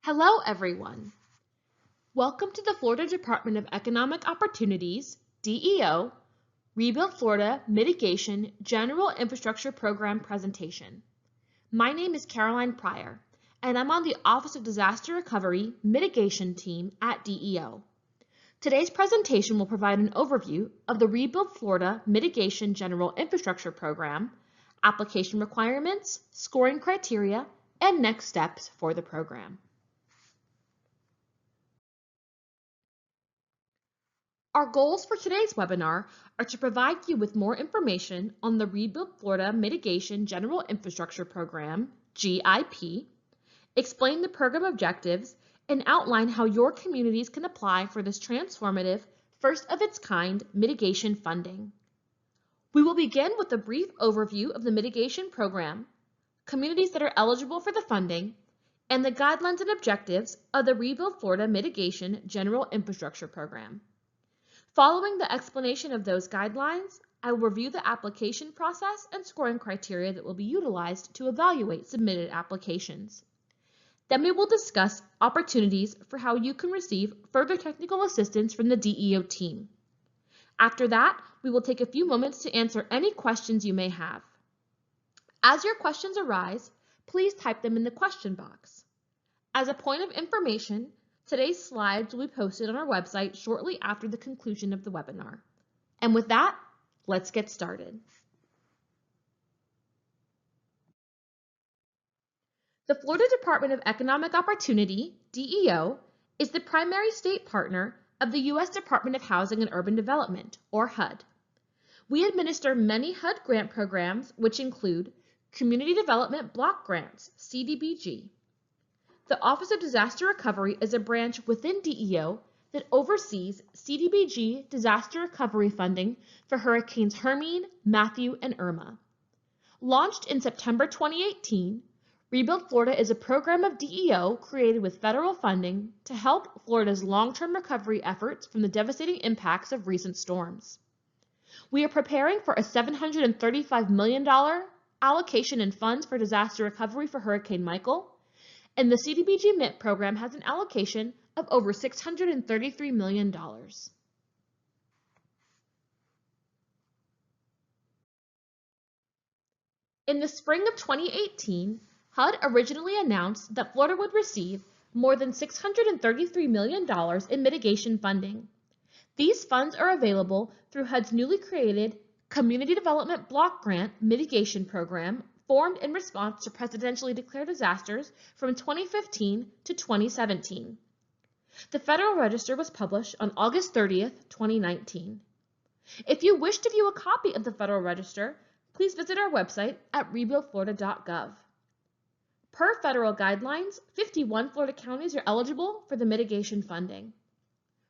Hello, everyone. Welcome to the Florida Department of Economic Opportunities, DEO, Rebuild Florida Mitigation General Infrastructure Program presentation. My name is Caroline Pryor, and I'm on the Office of Disaster Recovery Mitigation team at DEO. Today's presentation will provide an overview of the Rebuild Florida Mitigation General Infrastructure Program, application requirements, scoring criteria, and next steps for the program. Our goals for today's webinar are to provide you with more information on the Rebuild Florida Mitigation General Infrastructure Program, GIP, explain the program objectives, and outline how your communities can apply for this transformative, first-of-its-kind mitigation funding. We will begin with a brief overview of the mitigation program, communities that are eligible for the funding, and the guidelines and objectives of the Rebuild Florida Mitigation General Infrastructure Program. Following the explanation of those guidelines, I will review the application process and scoring criteria that will be utilized to evaluate submitted applications. Then we will discuss opportunities for how you can receive further technical assistance from the DEO team. After that, we will take a few moments to answer any questions you may have. As your questions arise, please type them in the question box. As a point of information, today's slides will be posted on our website shortly after the conclusion of the webinar. And with that, let's get started. The Florida Department of Economic Opportunity, DEO, is the primary state partner of the U.S. Department of Housing and Urban Development, or HUD. We administer many HUD grant programs, which include Community Development Block Grants, CDBG. The Office of Disaster Recovery is a branch within DEO that oversees CDBG disaster recovery funding for Hurricanes Hermine, Matthew, and Irma. Launched in September 2018, Rebuild Florida is a program of DEO created with federal funding to help Florida's long-term recovery efforts from the devastating impacts of recent storms. We are preparing for a $735 million allocation in funds for disaster recovery for Hurricane Michael, and the CDBG MIT program has an allocation of over $633 million. In the spring of 2018, HUD originally announced that Florida would receive more than $633 million in mitigation funding. These funds are available through HUD's newly created Community Development Block Grant Mitigation Program, formed in response to presidentially declared disasters from 2015 to 2017. The Federal Register was published on August 30th, 2019. If you wish to view a copy of the Federal Register, please visit our website at rebuildflorida.gov. Per federal guidelines, 51 Florida counties are eligible for the mitigation funding.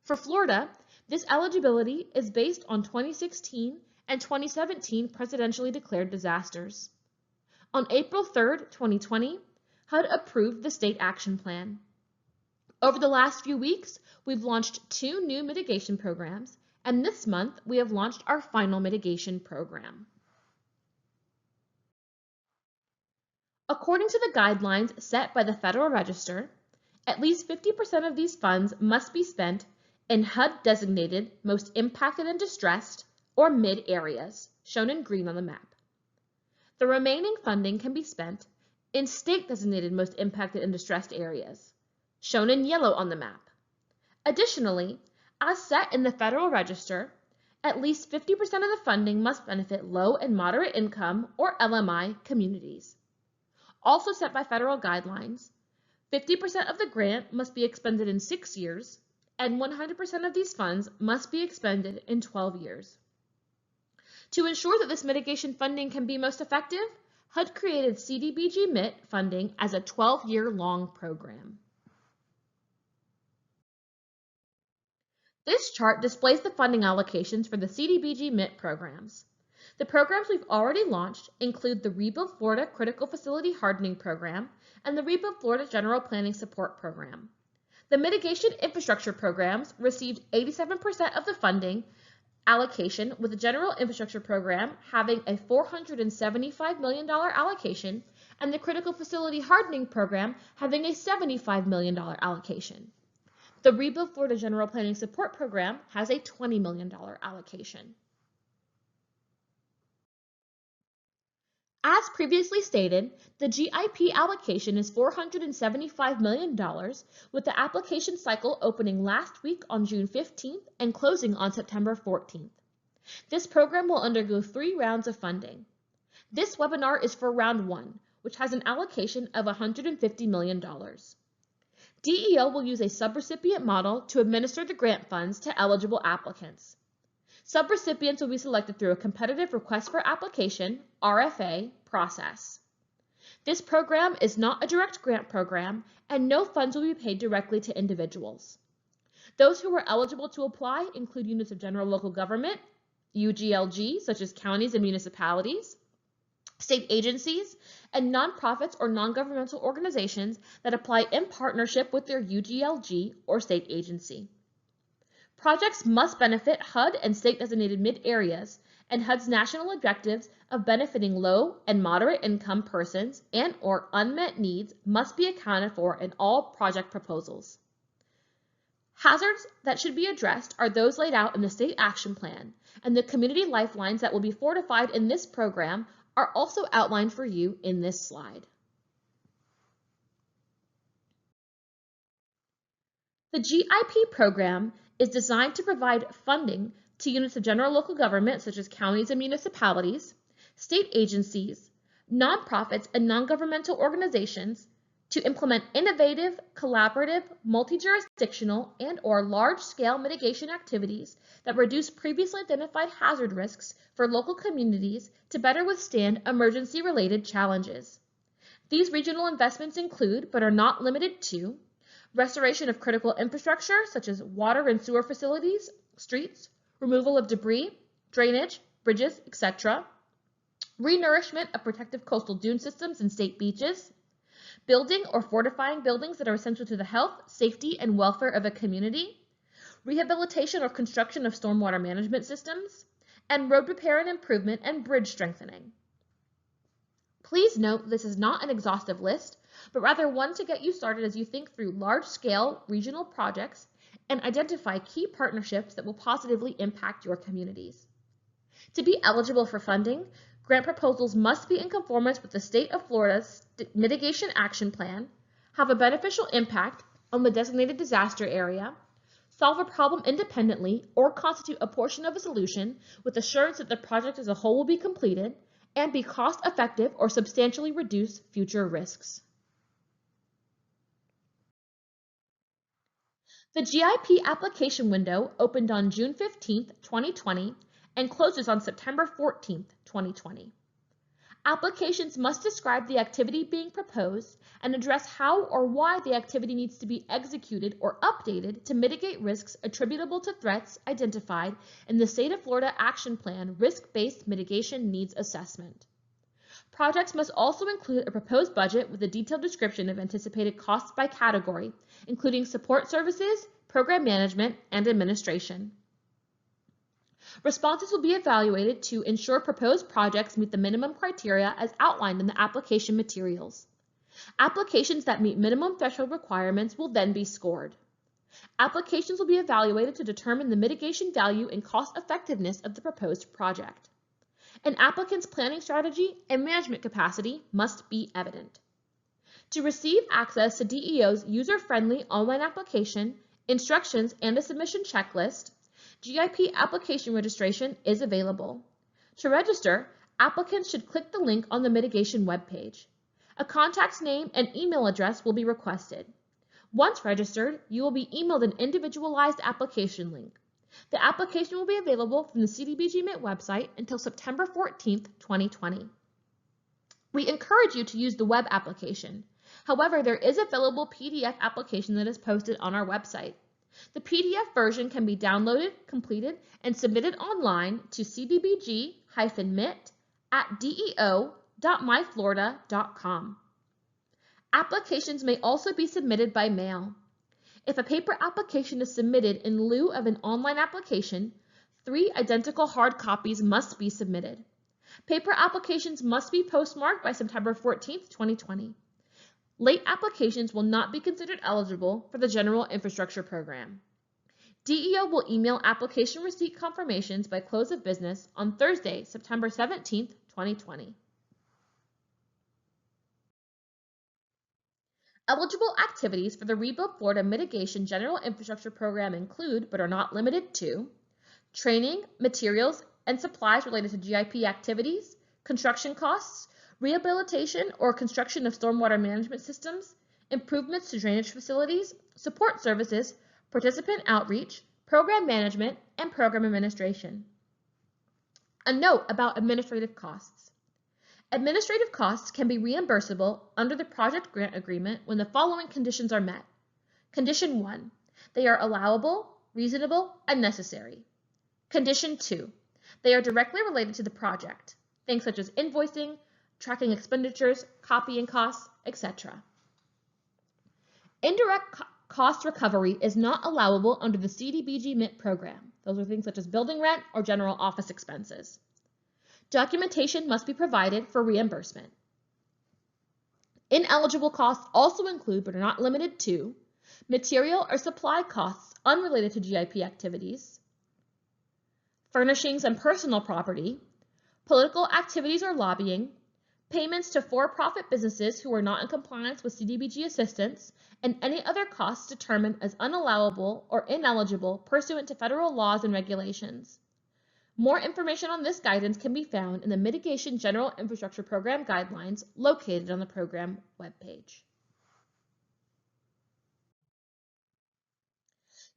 For Florida, this eligibility is based on 2016 and 2017 presidentially declared disasters. On April 3, 2020, HUD approved the State Action Plan. Over the last few weeks, we've launched 2 new mitigation programs, and this month we have launched our final mitigation program. According to the guidelines set by the Federal Register, at least 50% of these funds must be spent in HUD-designated most impacted and distressed, or MID areas, shown in green on the map. The remaining funding can be spent in state-designated most impacted and distressed areas, shown in yellow on the map. Additionally, as set in the Federal Register, at least 50% of the funding must benefit low and moderate income, or LMI, communities. Also set by federal guidelines, 50% of the grant must be expended in 6 years, and 100% of these funds must be expended in 12 years. To ensure that this mitigation funding can be most effective, HUD created CDBG MIT funding as a 12-year-long program. This chart displays the funding allocations for the CDBG MIT programs. The programs we've already launched include the Rebuild Florida Critical Facility Hardening Program and the Rebuild Florida General Planning Support Program. The Mitigation Infrastructure programs received 87% of the funding allocation, with the General Infrastructure Program having a $475 million allocation and the Critical Facility Hardening Program having a $75 million allocation. The Rebuild Florida General Planning Support Program has a $20 million allocation. As previously stated, the GIP allocation is $475 million, with the application cycle opening last week on June 15th and closing on September 14th. This program will undergo 3 rounds of funding. This webinar is for Round 1, which has an allocation of $150 million. DEO will use a subrecipient model to administer the grant funds to eligible applicants. Subrecipients will be selected through a competitive request for application, RFA, process. This program is not a direct grant program, and no funds will be paid directly to individuals. Those who are eligible to apply include units of general local government, UGLG, such as counties and municipalities, state agencies, and nonprofits or non-governmental organizations that apply in partnership with their UGLG or state agency. Projects must benefit HUD and state-designated mid-areas, and HUD's national objectives of benefiting low and moderate income persons and/or unmet needs must be accounted for in all project proposals. Hazards that should be addressed are those laid out in the State Action Plan, and the community lifelines that will be fortified in this program are also outlined for you in this slide. The GIP program is designed to provide funding to units of general local government such as counties and municipalities, state agencies, nonprofits, and non-governmental organizations to implement innovative, collaborative, multi-jurisdictional, and/or large-scale mitigation activities that reduce previously identified hazard risks for local communities to better withstand emergency-related challenges. These regional investments include, but are not limited to, restoration of critical infrastructure such as water and sewer facilities, streets, removal of debris, drainage, bridges, etc., renourishment of protective coastal dune systems and state beaches, building or fortifying buildings that are essential to the health, safety, and welfare of a community, rehabilitation or construction of stormwater management systems, and road repair and improvement and bridge strengthening. Please note this is not an exhaustive list, but rather one to get you started as you think through large-scale regional projects and identify key partnerships that will positively impact your communities. To be eligible for funding, grant proposals must be in conformance with the State of Florida's Mitigation Action Plan, have a beneficial impact on the designated disaster area, solve a problem independently, or constitute a portion of a solution with assurance that the project as a whole will be completed, and be cost-effective or substantially reduce future risks. The GIP application window opened on June 15, 2020, and closes on September 14, 2020. Applications must describe the activity being proposed and address how or why the activity needs to be executed or updated to mitigate risks attributable to threats identified in the State of Florida Action Plan Risk-Based Mitigation Needs Assessment. Projects must also include a proposed budget with a detailed description of anticipated costs by category, including support services, program management, and administration. Responses will be evaluated to ensure proposed projects meet the minimum criteria as outlined in the application materials. Applications that meet minimum threshold requirements will then be scored. Applications will be evaluated to determine the mitigation value and cost effectiveness of the proposed project. An applicant's planning strategy and management capacity must be evident. To receive access to DEO's user-friendly online application, instructions, and a submission checklist, GIP application registration is available. To register, applicants should click the link on the mitigation webpage. A contact's name and email address will be requested. Once registered, you will be emailed an individualized application link. The application will be available from the CDBG Mint website until September 14, 2020. We encourage you to use the web application. However, there is a fillable PDF application that is posted on our website. The PDF version can be downloaded, completed, and submitted online to cdbg-mint@deo.myflorida.com. Applications may also be submitted by mail. If a paper application is submitted in lieu of an online application, 3 identical hard copies must be submitted. Paper applications must be postmarked by September 14th, 2020. Late applications will not be considered eligible for the General Infrastructure Program. DEO will email application receipt confirmations by close of business on Thursday, September 17th, 2020. Eligible activities for the Rebuild Florida Mitigation General Infrastructure Program include, but are not limited to, training, materials, and supplies related to GIP activities, construction costs, rehabilitation or construction of stormwater management systems, improvements to drainage facilities, support services, participant outreach, program management, and program administration. A note about administrative costs. Administrative costs can be reimbursable under the project grant agreement when the following conditions are met. Condition 1, they are allowable, reasonable, and necessary. Condition 2, they are directly related to the project, things such as invoicing, tracking expenditures, copying costs, etc. Indirect cost recovery is not allowable under the CDBG MIT program. Those are things such as building rent or general office expenses. Documentation must be provided for reimbursement. Ineligible costs also include, but are not limited to, material or supply costs unrelated to GIP activities, furnishings and personal property, political activities or lobbying, payments to for-profit businesses who are not in compliance with CDBG assistance, and any other costs determined as unallowable or ineligible pursuant to federal laws and regulations. More information on this guidance can be found in the Mitigation General Infrastructure Program guidelines located on the program webpage.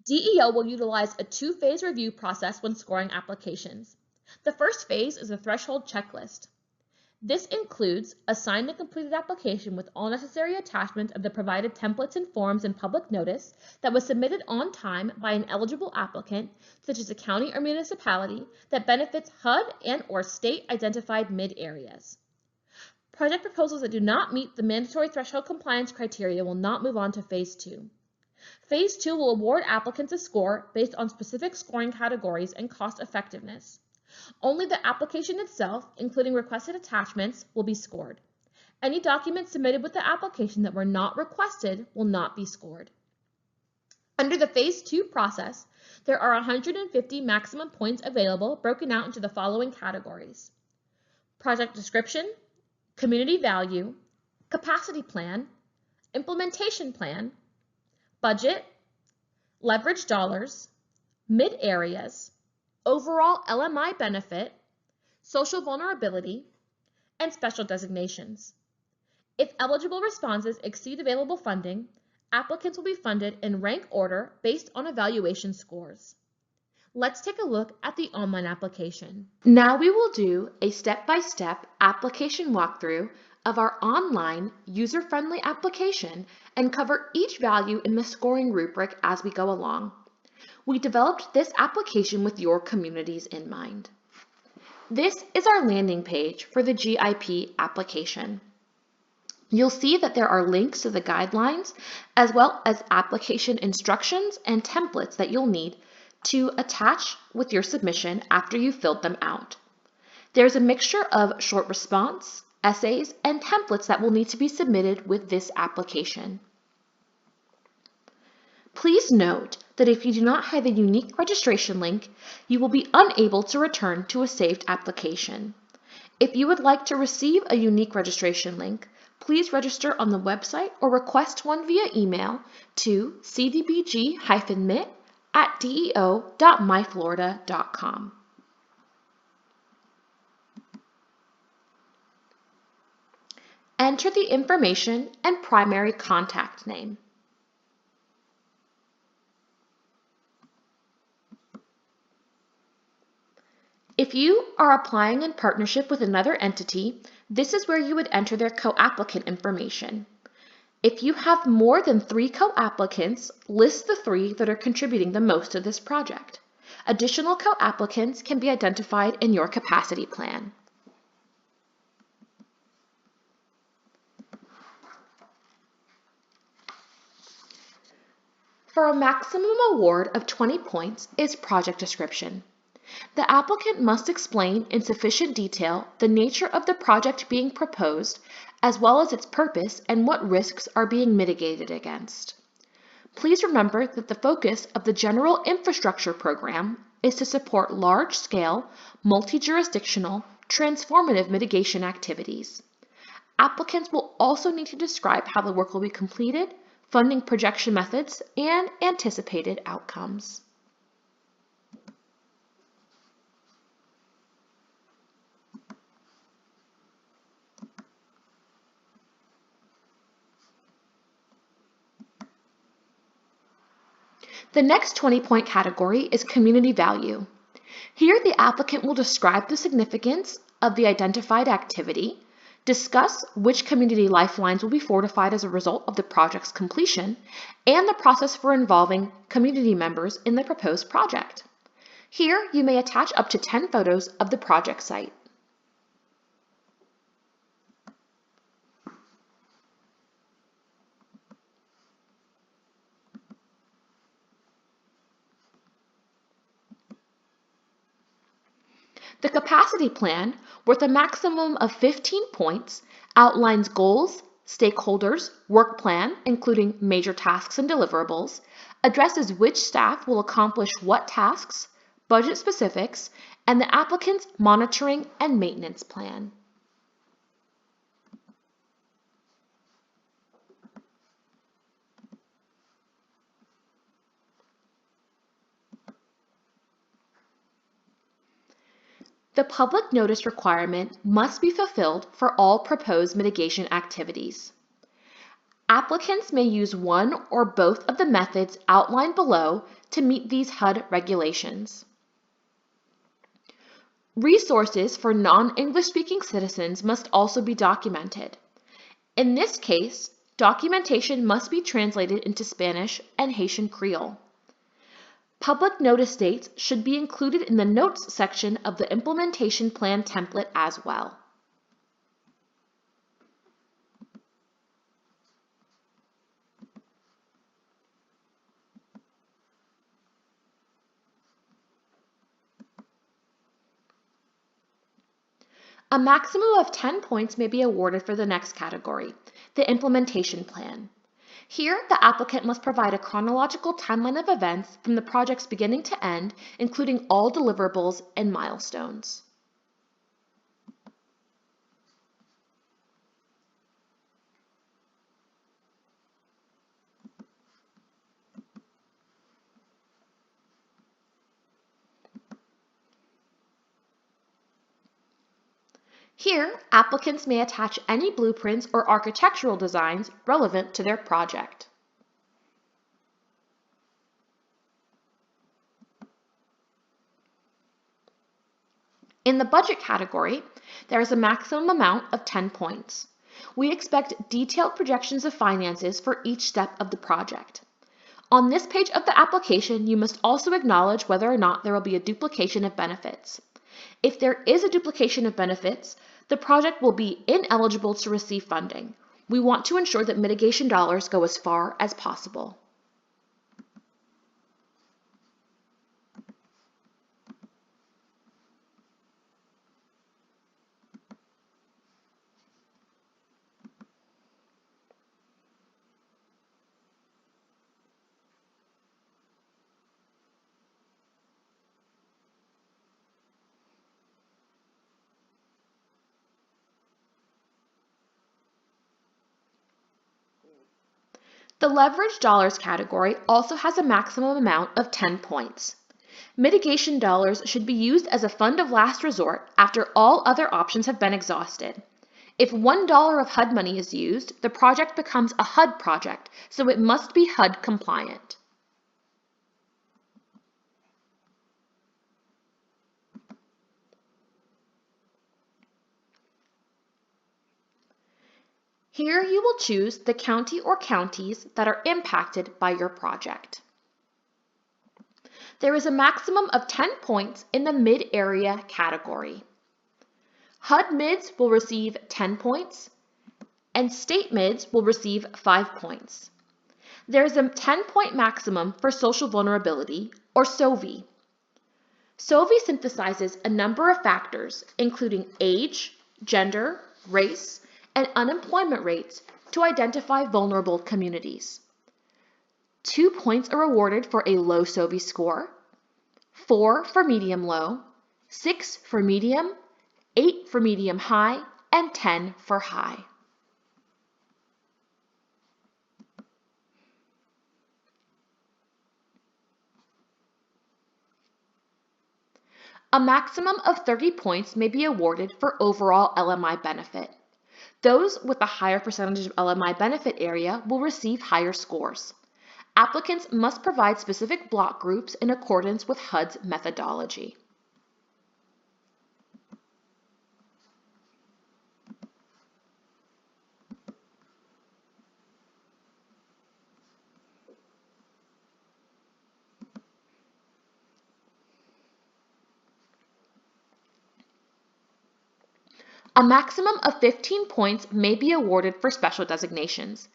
DEO will utilize a two-phase review process when scoring applications. The first phase is a threshold checklist. This includes a signed and completed application with all necessary attachments of the provided templates and forms and public notice that was submitted on time by an eligible applicant, such as a county or municipality, that benefits HUD and or state-identified MID areas. Project proposals that do not meet the mandatory threshold compliance criteria will not move on to Phase 2. Phase 2 will award applicants a score based on specific scoring categories and cost effectiveness. Only the application itself, including requested attachments, will be scored. Any documents submitted with the application that were not requested will not be scored. Under the Phase 2 process, there are 150 maximum points available broken out into the following categories: project description, community value, capacity plan, implementation plan, budget, leverage dollars, mid areas, overall LMI benefit, social vulnerability, and special designations. If eligible responses exceed available funding, applicants will be funded in rank order based on evaluation scores. Let's take a look at the online application. Now we will do a step-by-step application walkthrough of our online user-friendly application and cover each value in the scoring rubric as we go along. We developed this application with your communities in mind. This is our landing page for the GIP application. You'll see that there are links to the guidelines as well as application instructions and templates that you'll need to attach with your submission after you've filled them out. There's a mixture of short response, essays, and templates that will need to be submitted with this application. Please note that if you do not have a unique registration link, you will be unable to return to a saved application. If you would like to receive a unique registration link, please register on the website or request one via email to cdbg-mit@deo.myflorida.com. Enter the information and primary contact name. If you are applying in partnership with another entity, this is where you would enter their co-applicant information. If you have more than 3 co-applicants, list the 3 that are contributing the most to this project. Additional co-applicants can be identified in your capacity plan. For a maximum award of 20 points is project description. The applicant must explain in sufficient detail the nature of the project being proposed, as well as its purpose and what risks are being mitigated against. Please remember that the focus of the General Infrastructure Program is to support large-scale, multi-jurisdictional, transformative mitigation activities. Applicants will also need to describe how the work will be completed, funding projection methods, and anticipated outcomes. The next 20-point category is community value. Here, the applicant will describe the significance of the identified activity, discuss which community lifelines will be fortified as a result of the project's completion, and the process for involving community members in the proposed project. Here, you may attach up to 10 photos of the project site. The capacity plan, worth a maximum of 15 points, outlines goals, stakeholders, work plan, including major tasks and deliverables, addresses which staff will accomplish what tasks, budget specifics, and the applicant's monitoring and maintenance plan. The public notice requirement must be fulfilled for all proposed mitigation activities. Applicants may use one or both of the methods outlined below to meet these HUD regulations. Resources for non-English speaking citizens must also be documented. In this case, documentation must be translated into Spanish and Haitian Creole. Public notice dates should be included in the Notes section of the implementation plan template as well. A maximum of 10 points may be awarded for the next category, the implementation plan. Here, the applicant must provide a chronological timeline of events from the project's beginning to end, including all deliverables and milestones. Here, applicants may attach any blueprints or architectural designs relevant to their project. In the budget category, there is a maximum amount of 10 points. We expect detailed projections of finances for each step of the project. On this page of the application, you must also acknowledge whether or not there will be a duplication of benefits. If there is a duplication of benefits, the project will be ineligible to receive funding. We want to ensure that mitigation dollars go as far as possible. The leverage dollars category also has a maximum amount of 10 points. Mitigation dollars should be used as a fund of last resort after all other options have been exhausted. If $1 of HUD money is used, the project becomes a HUD project, so it must be HUD compliant. Here you will choose the county or counties that are impacted by your project. There is a maximum of 10 points in the mid-area category. HUD mids will receive 10 points, and state mids will receive 5 points. There is a 10-point maximum for social vulnerability, or SOVI. SOVI synthesizes a number of factors, including age, gender, race, and unemployment rates, to identify vulnerable communities. 2 points are awarded for a low SOVI score, 4 for medium low, 6 for medium, 8 for medium high, and 10 for high. A maximum of 30 points may be awarded for overall LMI benefit. Those with a higher percentage of LMI benefit area will receive higher scores. Applicants must provide specific block groups in accordance with HUD's methodology. A maximum of 15 points may be awarded for special designations.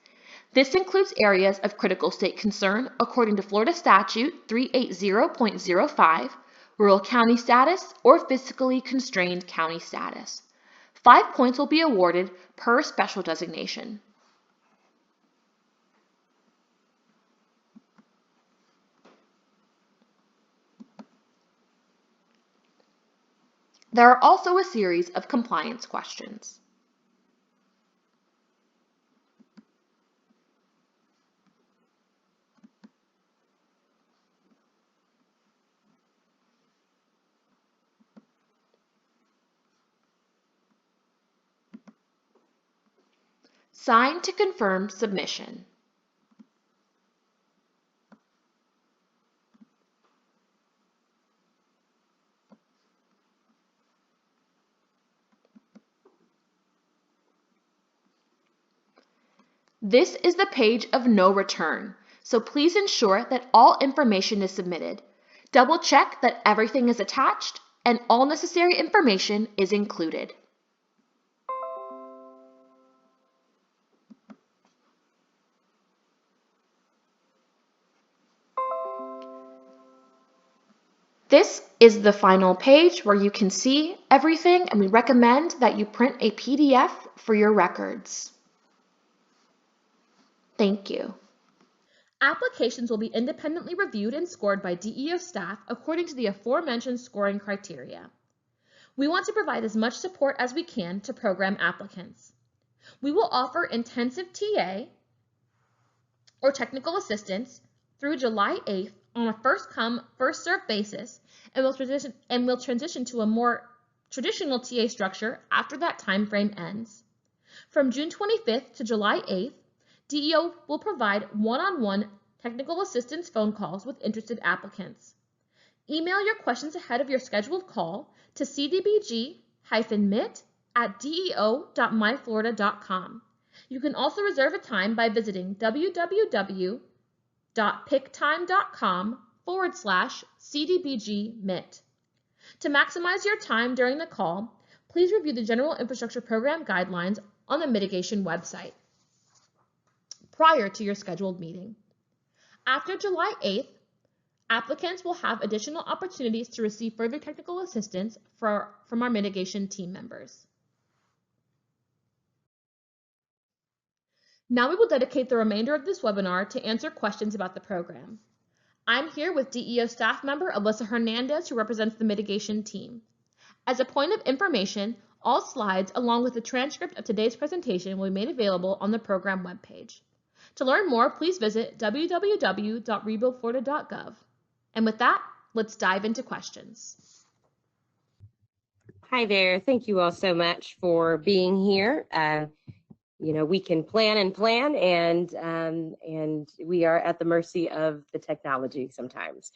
This includes areas of critical state concern according to Florida Statute 380.05, rural county status, or physically constrained county status. 5 points will be awarded per special designation. There are also a series of compliance questions. Sign to confirm submission. This is the page of no return, so please ensure that all information is submitted. Double check that everything is attached and all necessary information is included. This is the final page where you can see everything, and we recommend that you print a PDF for your records. Thank you. Applications will be independently reviewed and scored by DEO staff according to the aforementioned scoring criteria. We want to provide as much support as we can to program applicants. We will offer intensive TA or technical assistance through July 8th on a first-come, first-served basis, and will transition to a more traditional TA structure after that time frame ends. From June 25th to July 8th, DEO will provide one-on-one technical assistance phone calls with interested applicants. Email your questions ahead of your scheduled call to cdbg-mit@deo.myflorida.com. You can also reserve a time by visiting www.picktime.com/cdbgmit. To maximize your time during the call, please review the General Infrastructure Program guidelines on the Mitigation website prior to your scheduled meeting. After July 8th, applicants will have additional opportunities to receive further technical assistance from our mitigation team members. Now we will dedicate the remainder of this webinar to answer questions about the program. I'm here with DEO staff member Alyssa Hernandez, who represents the mitigation team. As a point of information, all slides along with the transcript of today's presentation will be made available on the program webpage. To learn more, please visit www.rebuildflorida.gov. And with that, let's dive into questions. Hi there. Thank you all so much for being here. We can plan, and we are at the mercy of the technology sometimes.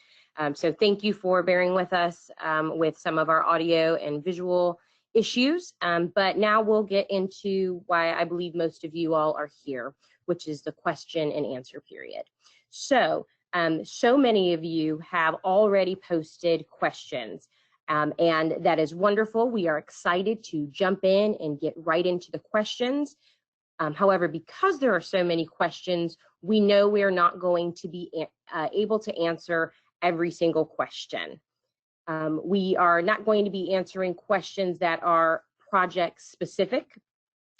So thank you for bearing with us with some of our audio and visual issues. But now we'll get into why I believe most of you all are here, which is the question and answer period. So many of you have already posted questions, and that is wonderful. We are excited to jump in and get right into the questions. However, because there are so many questions, we know we are not going to be able to answer every single question. We are not going to be answering questions that are project specific.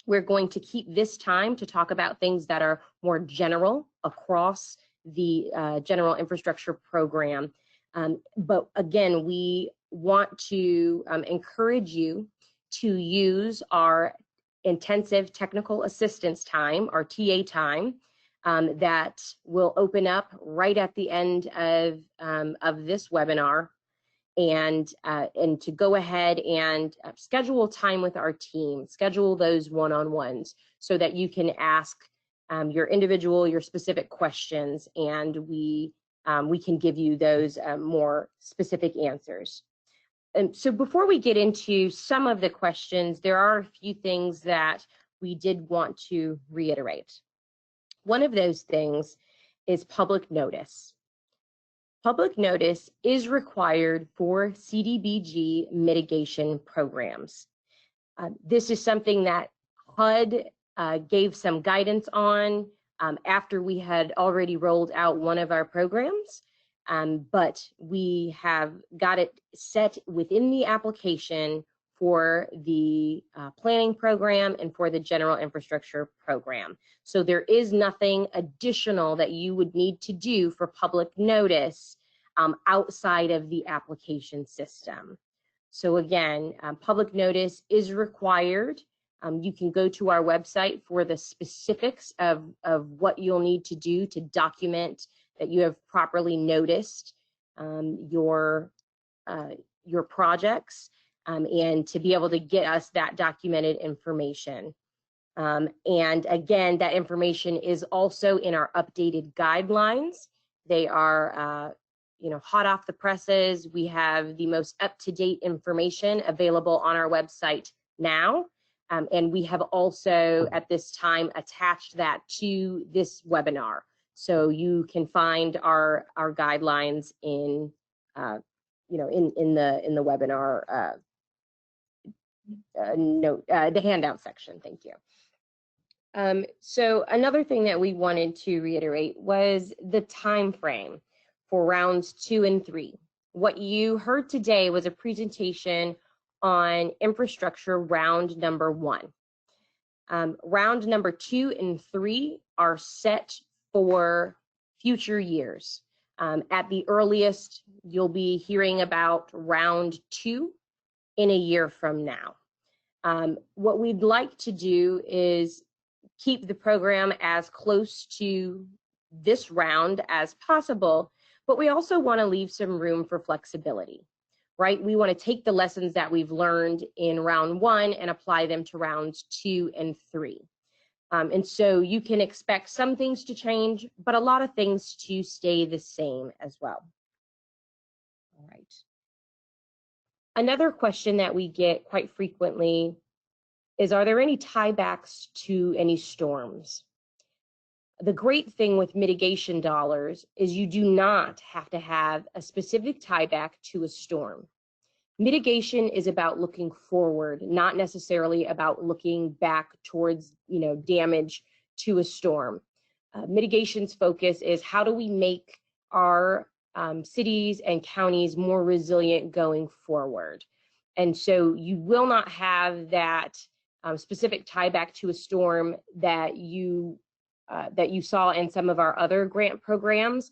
We're going to keep this time to talk about things that are more general across the general infrastructure program. But again, we want to encourage you to use our intensive technical assistance time, our TA time, that will open up right at the end of this webinar, and to go ahead and schedule time with our team, schedule those one-on-ones so that you can ask your specific questions, and we can give you those more specific answers. And so before we get into some of the questions, there are a few things that we did want to reiterate. One of those things is public notice. Public notice is required for CDBG mitigation programs. This is something that HUD gave some guidance on after we had already rolled out one of our programs, but we have got it set within the application for the planning program and for the general infrastructure program. So there is nothing additional that you would need to do for public notice outside of the application system. So again, public notice is required. You can go to our website for the specifics of what you'll need to do to document that you have properly noticed your projects, and to be able to get us that documented information. And again, that information is also in our updated guidelines. They are hot off the presses. We have the most up-to-date information available on our website now. And we have also at this time attached that to this webinar. So you can find our guidelines in the webinar note, the handout section. Thank you. So another thing that we wanted to reiterate was the time frame for rounds 2 and 3. What you heard today was a presentation on infrastructure round number 1. Round number 2 and 3 are set for future years. At the earliest, you'll be hearing about round 2 in a year from now. What we'd like to do is keep the program as close to this round as possible, but we also want to leave some room for flexibility, right? We want to take the lessons that we've learned in round 1 and apply them to rounds 2 and 3. And so you can expect some things to change, but a lot of things to stay the same as well. All right. Another question that we get quite frequently is, are there any tiebacks to any storms? The great thing with mitigation dollars is you do not have to have a specific tieback to a storm. Mitigation is about looking forward, not necessarily about looking back towards, damage to a storm. Mitigation's focus is, how do we make our cities and counties more resilient going forward? And so you will not have that specific tieback to a storm that you saw in some of our other grant programs.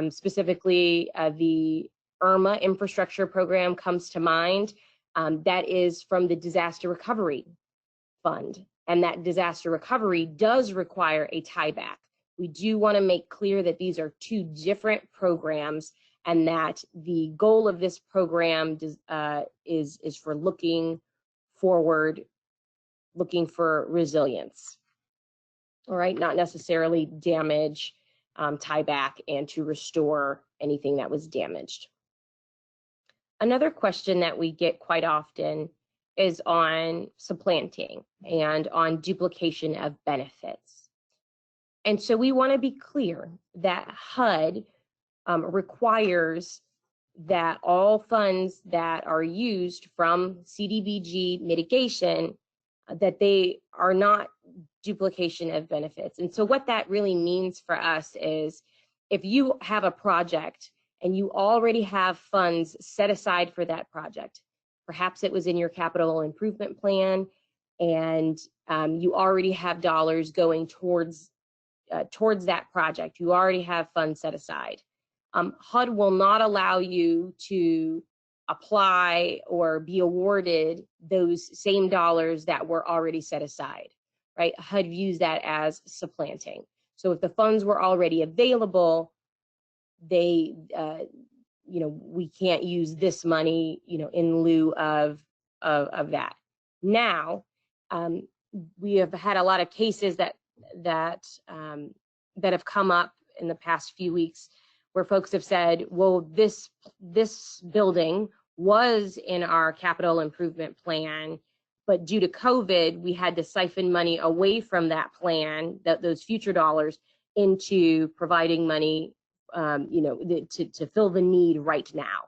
Specifically, the IRMA infrastructure program comes to mind. That is from the Disaster Recovery Fund, and that disaster recovery does require a tieback. We do want to make clear that these are 2 different programs, and that the goal of this program is for looking forward, looking for resilience. All right, not necessarily damage, tieback, and to restore anything that was damaged. Another question that we get quite often is on supplanting and on duplication of benefits. And so we want to be clear that HUD requires that all funds that are used from CDBG mitigation, that they are not duplication of benefits. And so what that really means for us is, if you have a project and you already have funds set aside for that project. Perhaps it was in your capital improvement plan, and you already have dollars going towards that project. You already have funds set aside. HUD will not allow you to apply or be awarded those same dollars that were already set aside, right? HUD views that as supplanting. So if the funds were already available, they, we can't use this money, in lieu of that. Now, we have had a lot of cases that have come up in the past few weeks where folks have said, well, this building was in our capital improvement plan, but due to COVID, we had to siphon money away from that plan, those future dollars, into providing money, to fill the need right now.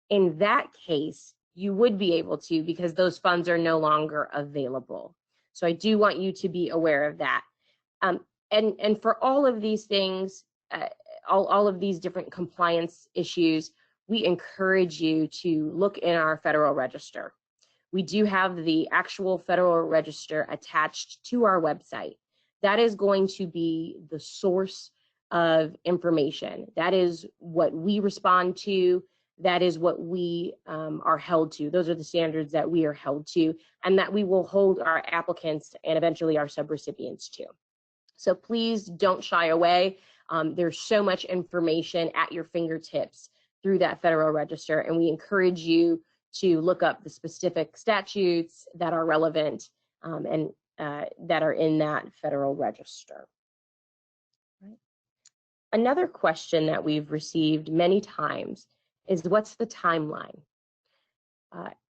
In that case, you would be able to, because those funds are no longer available. So I do want you to be aware of that. And for all of these things, all of these different compliance issues, we encourage you to look in our Federal Register. We do have the actual Federal Register attached to our website. That is going to be the source of information. That is what we respond to. That is what we are held to. Those are the standards that we are held to, and that we will hold our applicants and eventually our subrecipients to. So please don't shy away. There's so much information at your fingertips through that Federal Register, and we encourage you to look up the specific statutes that are relevant and that are in that Federal Register. Right. Another question that we've received many times is, what's the timeline?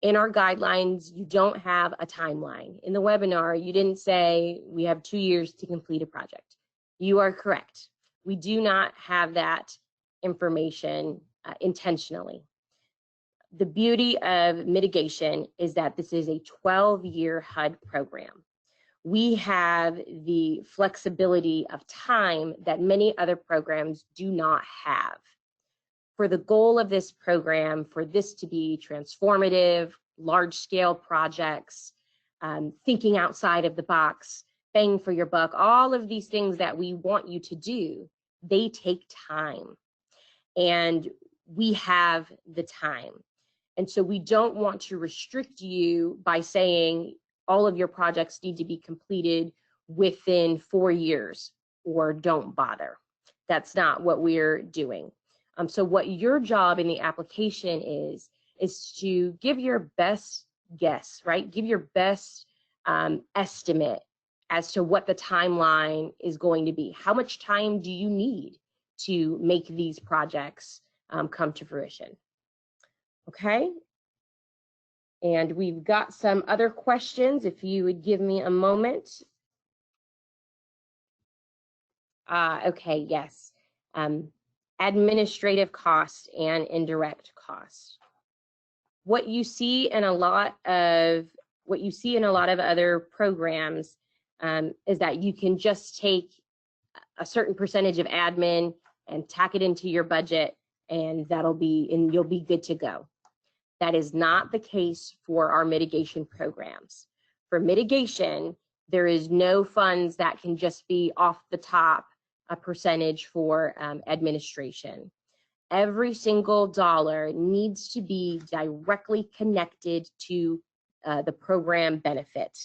In our guidelines, you don't have a timeline. In the webinar, you didn't say we have 2 years to complete a project. You are correct. We do not have that information intentionally. The beauty of mitigation is that this is a 12-year HUD program. We have the flexibility of time that many other programs do not have. For the goal of this program, for this to be transformative, large-scale projects, thinking outside of the box, bang for your buck, all of these things that we want you to do, they take time. And we have the time. And so we don't want to restrict you by saying all of your projects need to be completed within 4 years or don't bother. That's not what we're doing. So what your job in the application is to give your best guess, right? Give your best estimate as to what the timeline is going to be. How much time do you need to make these projects come to fruition? Okay. And we've got some other questions, if you would give me a moment. Okay, yes. Administrative costs and indirect costs. What you see in a lot of other programs is that you can just take a certain percentage of admin and tack it into your budget, and you'll be good to go. That is not the case for our mitigation programs. For mitigation, there is no funds that can just be off the top a percentage for administration. Every single dollar needs to be directly connected to the program benefit.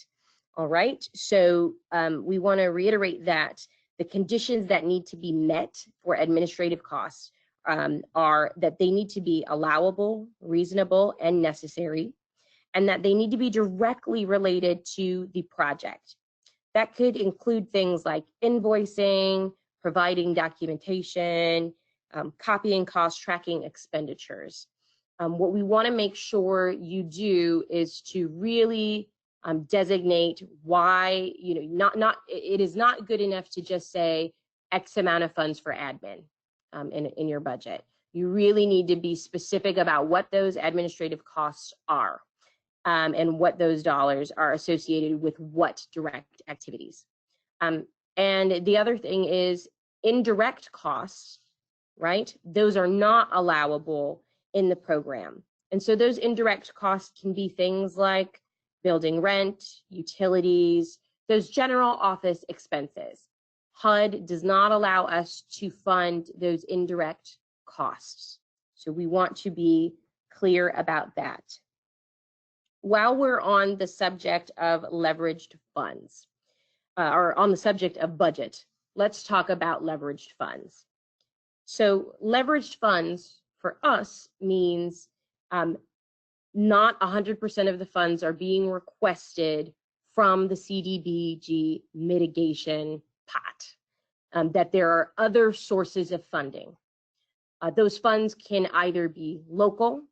All right, so we want to reiterate that the conditions that need to be met for administrative costs are that they need to be allowable, reasonable, and necessary, and that they need to be directly related to the project. That could include things like invoicing, providing documentation, copying costs, tracking expenditures. What we want to make sure you do is to really designate why, it is not good enough to just say X amount of funds for admin in your budget. You really need to be specific about what those administrative costs are and what those dollars are associated with what direct activities. And the other thing is indirect costs right? Those are not allowable in the program. And so those indirect costs can be things like building rent, utilities, those general office expenses. HUD does not allow us to fund those indirect costs. So we want to be clear about that. While we're on the subject of leveraged funds, or on the subject of budget, let's talk about leveraged funds. So leveraged funds for us means not 100% of the funds are being requested from the CDBG mitigation pot, that there are other sources of funding. Those funds can either be local,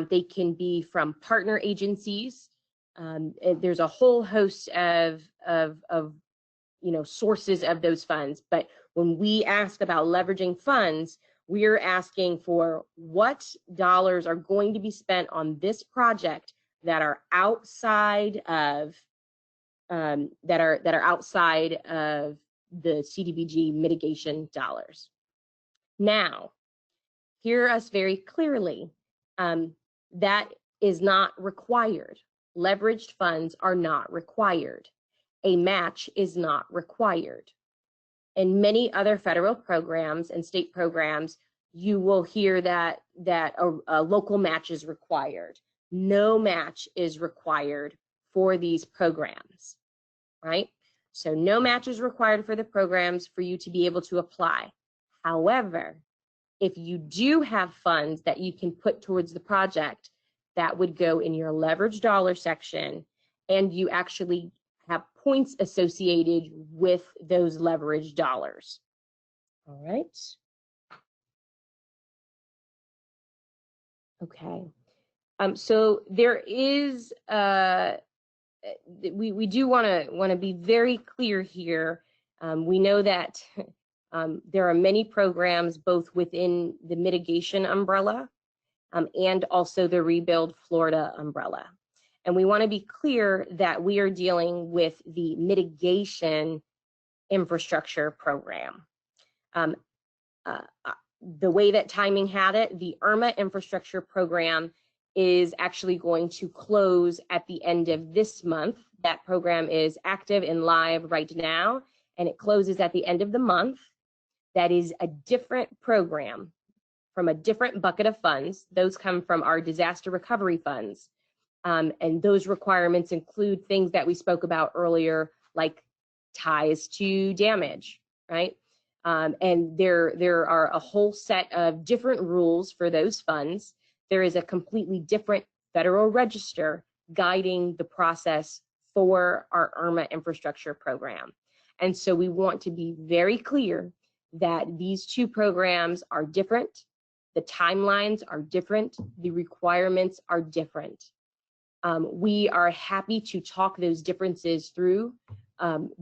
they can be from partner agencies. There's a whole host of sources of those funds. But when we ask about leveraging funds, we're asking for what dollars are going to be spent on this project that are outside of outside of the CDBG mitigation dollars. Now, hear us very clearly. That is not required. Leveraged funds are not required. A match is not required. In many other federal programs and state programs, you will hear that a local match is required. No match is required for these programs, right? So no match is required for the programs for you to be able to apply. However, if you do have funds that you can put towards the project, that would go in your leverage dollar section, and you actually have points associated with those leverage dollars. All right. Okay. So there is we do want to be very clear here. We know that there are many programs both within the mitigation umbrella and also the Rebuild Florida umbrella. And we want to be clear that we are dealing with the mitigation infrastructure program. The way that timing had it, the IRMA infrastructure program is actually going to close at the end of this month. That program is active and live right now, and it closes at the end of the month. That is a different program from a different bucket of funds. Those come from our disaster recovery funds. And those requirements include things that we spoke about earlier, like ties to damage, right? And there are a whole set of different rules for those funds. There is a completely different federal register guiding the process for our IRMA infrastructure program. And so we want to be very clear that these two programs are different, the timelines are different, the requirements are different. We are happy to talk those differences through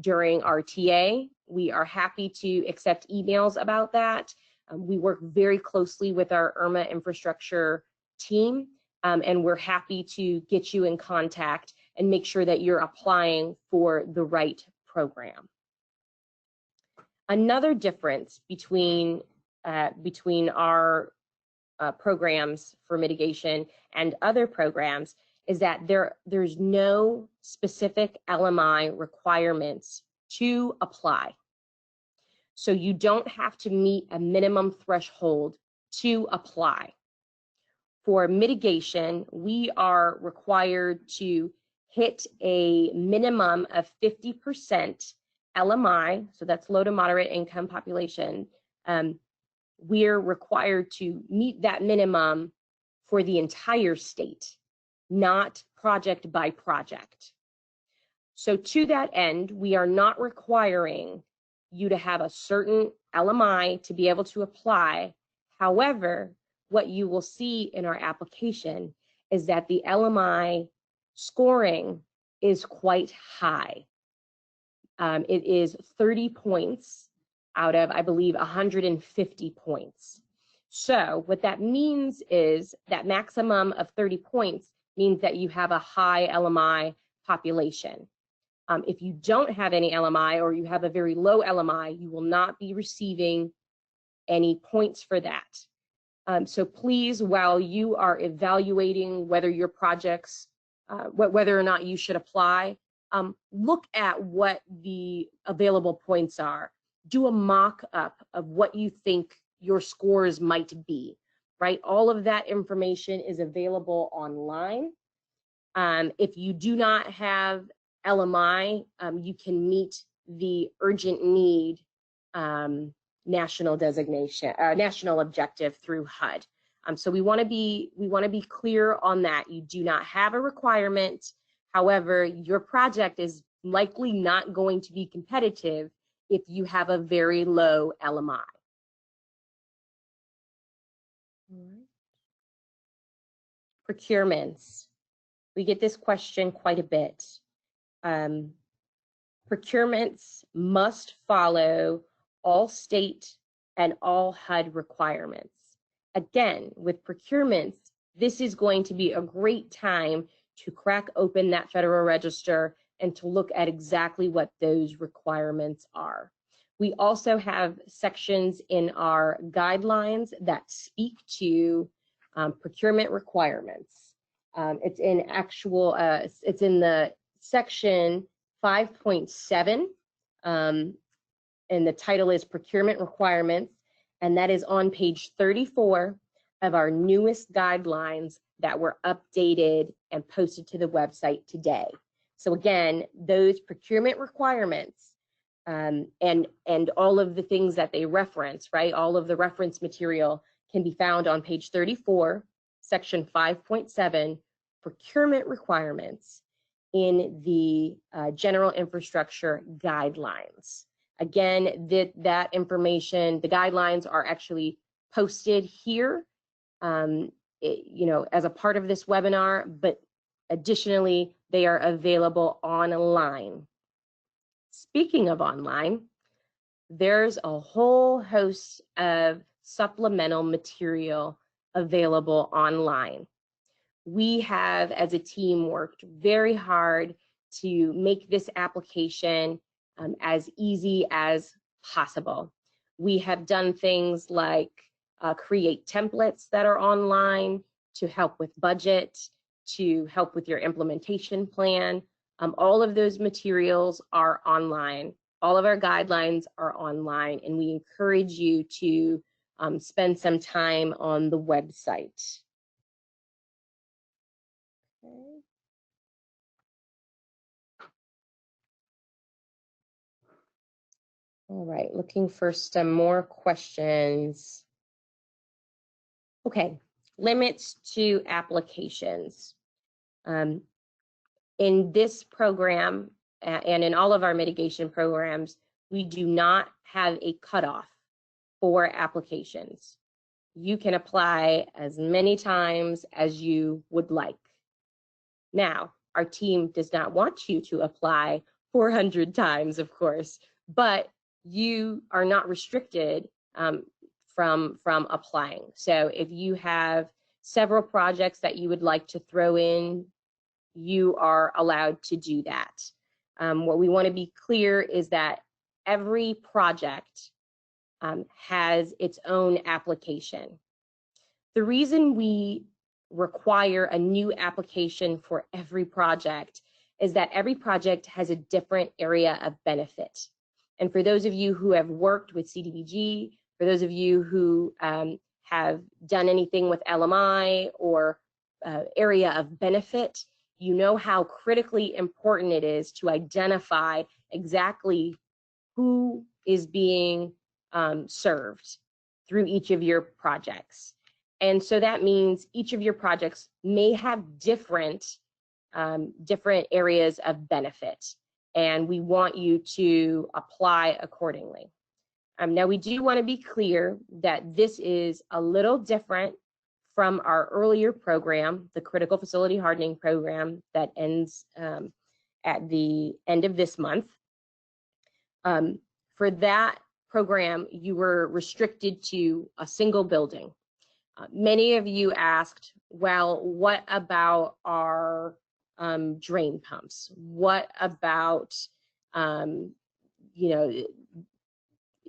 during our TA. We are happy to accept emails about that. We work very closely with our IRMA infrastructure team, and we're happy to get you in contact and make sure that you're applying for the right program. Another difference between our programs for mitigation and other programs is that there's no specific LMI requirements to apply. So you don't have to meet a minimum threshold to apply. For mitigation, we are required to hit a minimum of 50% LMI, so that's low to moderate income population. We're required to meet that minimum for the entire state, not project by project. So to that end, we are not requiring you to have a certain LMI to be able to apply. However, what you will see in our application is that the LMI scoring is quite high. It is 30 points out of, I believe, 150 points. So what that means is that maximum of 30 points means that you have a high LMI population. If you don't have any LMI or you have a very low LMI, you will not be receiving any points for that. So please, while you are evaluating whether your projects, whether or not you should apply, look at what the available points are. Do a mock-up of what you think your scores might be, right? All of that information is available online. If you do not have LMI, you can meet the urgent need national designation, national objective through HUD. So we want to be clear on that. You do not have a requirement. However, your project is likely not going to be competitive if you have a very low LMI. Procurements. We get this question quite a bit. Procurements must follow all state and all HUD requirements. Again, with procurements, this is going to be a great time to crack open that Federal Register and to look at exactly what those requirements are. We also have sections in our guidelines that speak to procurement requirements. It's in the section 5.7, and the title is Procurement Requirements, and that is on page 34 of our newest guidelines that were updated and posted to the website today. So again, those procurement requirements and all of the things that they reference, right? All of the reference material can be found on page 34, section 5.7, procurement requirements in the general infrastructure guidelines. Again, that information, the guidelines are actually posted here, as a part of this webinar, but additionally, they are available online. Speaking of online, there's a whole host of supplemental material available online. We have, as a team, worked very hard to make this application as easy as possible. We have done things like create templates that are online to help with budget, to help with your implementation plan. All of those materials are online. All of our guidelines are online, and we encourage you to spend some time on the website. Okay. All right, looking for some more questions. Okay, limits to applications. In this program and in all of our mitigation programs, we do not have a cutoff for applications. You can apply as many times as you would like. Now, our team does not want you to apply 400 times, of course, but you are not restricted from applying. So if you have several projects that you would like to throw in, you are allowed to do that. What we want to be clear is that every project has its own application. The reason we require a new application for every project is that every project has a different area of benefit. And for those of you who have worked with CDBG, for those of you who have done anything with LMI or area of benefit, you know how critically important it is to identify exactly who is being served through each of your projects. And so that means each of your projects may have different areas of benefit, and we want you to apply accordingly. Now, we do want to be clear that this is a little different from our earlier program, the Critical Facility Hardening Program that ends at the end of this month. For that program, you were restricted to a single building. Many of you asked, well, what about our drain pumps? What about,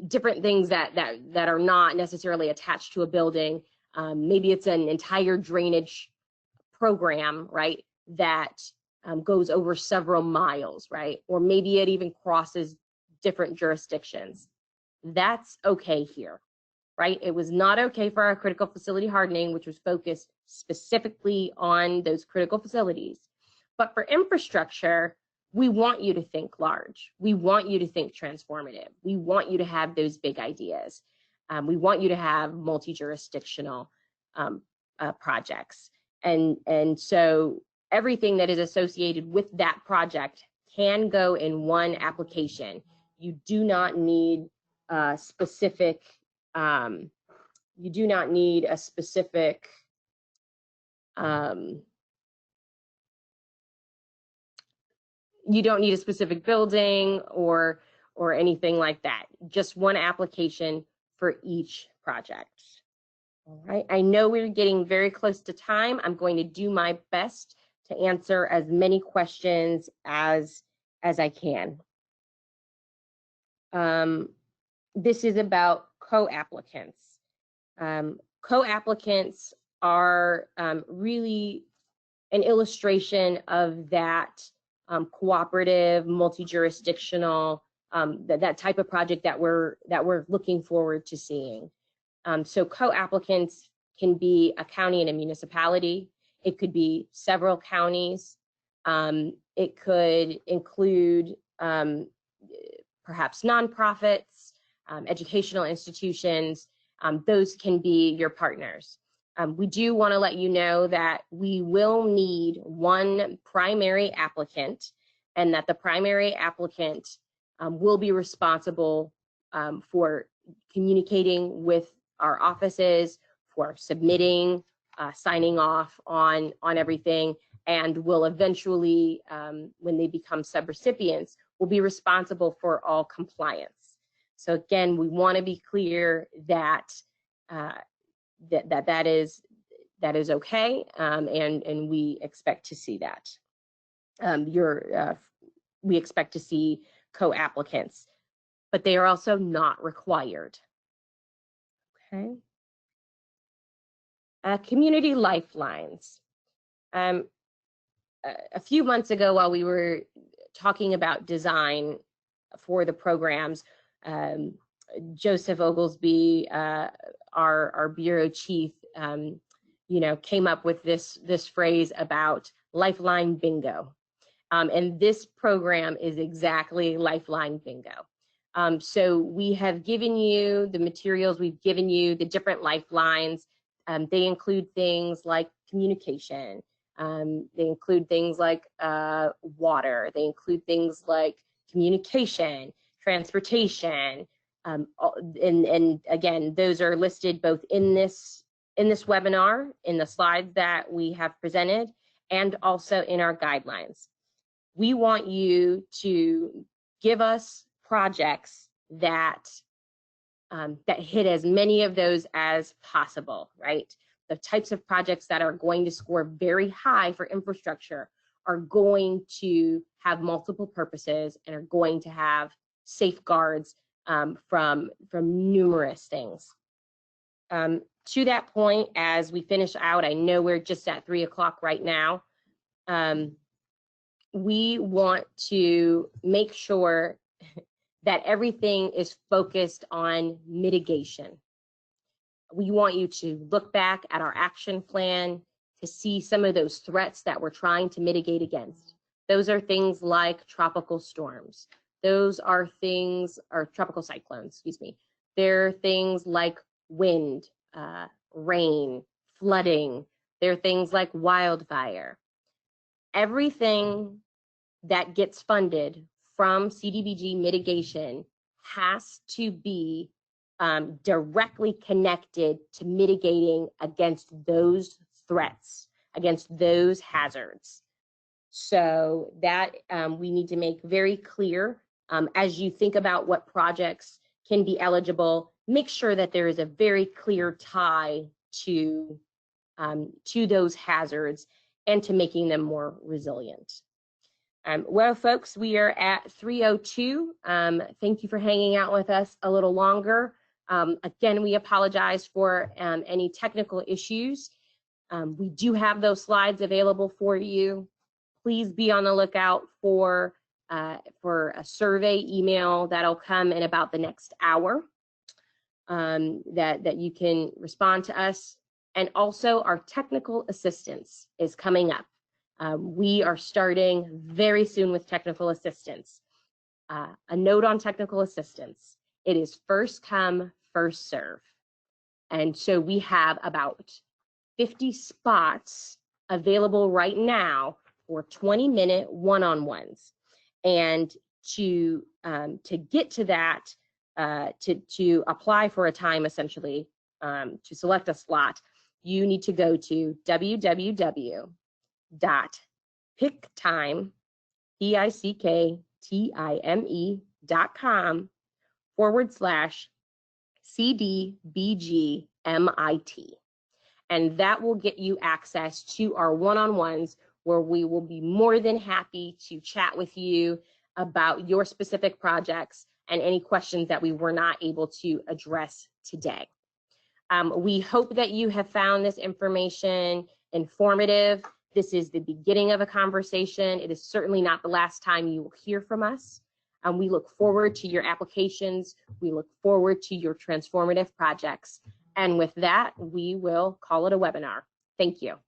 different things that are not necessarily attached to a building. Maybe it's an entire drainage program, right, that goes over several miles, right? Or maybe it even crosses different jurisdictions. That's okay here, right? It was not okay for our critical facility hardening, which was focused specifically on those critical facilities. But for infrastructure, we want you to think large. We want you to think transformative. We want you to have those big ideas. We want you to have multi-jurisdictional projects. And so everything that is associated with that project can go in one application. You do not need specific, you do not need a specific you don't need a specific building or anything like that. Just one application for each project. All right, I know we're getting very close to time. I'm going to do my best to answer as many questions as I can. This is about co-applicants. Co-applicants are really an illustration of that cooperative, multi-jurisdictional, that type of project that we're looking forward to seeing. So co-applicants can be a county and a municipality. It could be several counties. It could include perhaps nonprofits, educational institutions. Those can be your partners. We do want to let you know that we will need one primary applicant, and that the primary applicant will be responsible for communicating with our offices, for submitting, signing off on everything, and will eventually, when they become subrecipients, will be responsible for all compliance. So again, we want to be clear that that is okay, and we expect to see that. We expect to see co-applicants, but they are also not required. Okay. Community lifelines. A few months ago, while we were talking about design for the programs, Joseph Oglesby, our bureau chief, came up with this phrase about Lifeline Bingo. And this program is exactly Lifeline Bingo. So we have given you the materials, we've given you the different lifelines. They include things like communication. They include things like water. They include things like communication, transportation. And again, those are listed both in this webinar, in the slides that we have presented, and also in our guidelines. We want you to give us projects that hit as many of those as possible, right? The types of projects that are going to score very high for infrastructure are going to have multiple purposes and are going to have safeguards from numerous things. To that point, as we finish out, I know we're just at 3 o'clock right now. We want to make sure that everything is focused on mitigation. We want you to look back at our action plan to see some of those threats that we're trying to mitigate against. Those are things like tropical storms. Those are things, or tropical cyclones, excuse me. They're things like wind, rain, flooding. They're things like wildfire. Everything that gets funded from CDBG mitigation has to be directly connected to mitigating against those threats, against those hazards. So that we need to make very clear as you think about what projects can be eligible, make sure that there is a very clear tie to those hazards and to making them more resilient. Well, folks, we are at 3:02. Thank you for hanging out with us a little longer. Again, we apologize for any technical issues. We do have those slides available for you. Please be on the lookout for a survey email that'll come in about the next hour that you can respond to us. And also our technical assistance is coming up. We are starting very soon with technical assistance. A note on technical assistance. It is first come, first serve. And so we have about 50 spots available right now for 20-minute one-on-ones. And to get to that, to apply for a time, essentially, to select a slot, you need to go to www.picktime.cdbgmit. And that will get you access to our one-on-ones where we will be more than happy to chat with you about your specific projects and any questions that we were not able to address today. We hope that you have found this information informative. This is the beginning of a conversation. It is certainly not the last time you will hear from us. We look forward to your applications. We look forward to your transformative projects. And with that, we will call it a webinar. Thank you.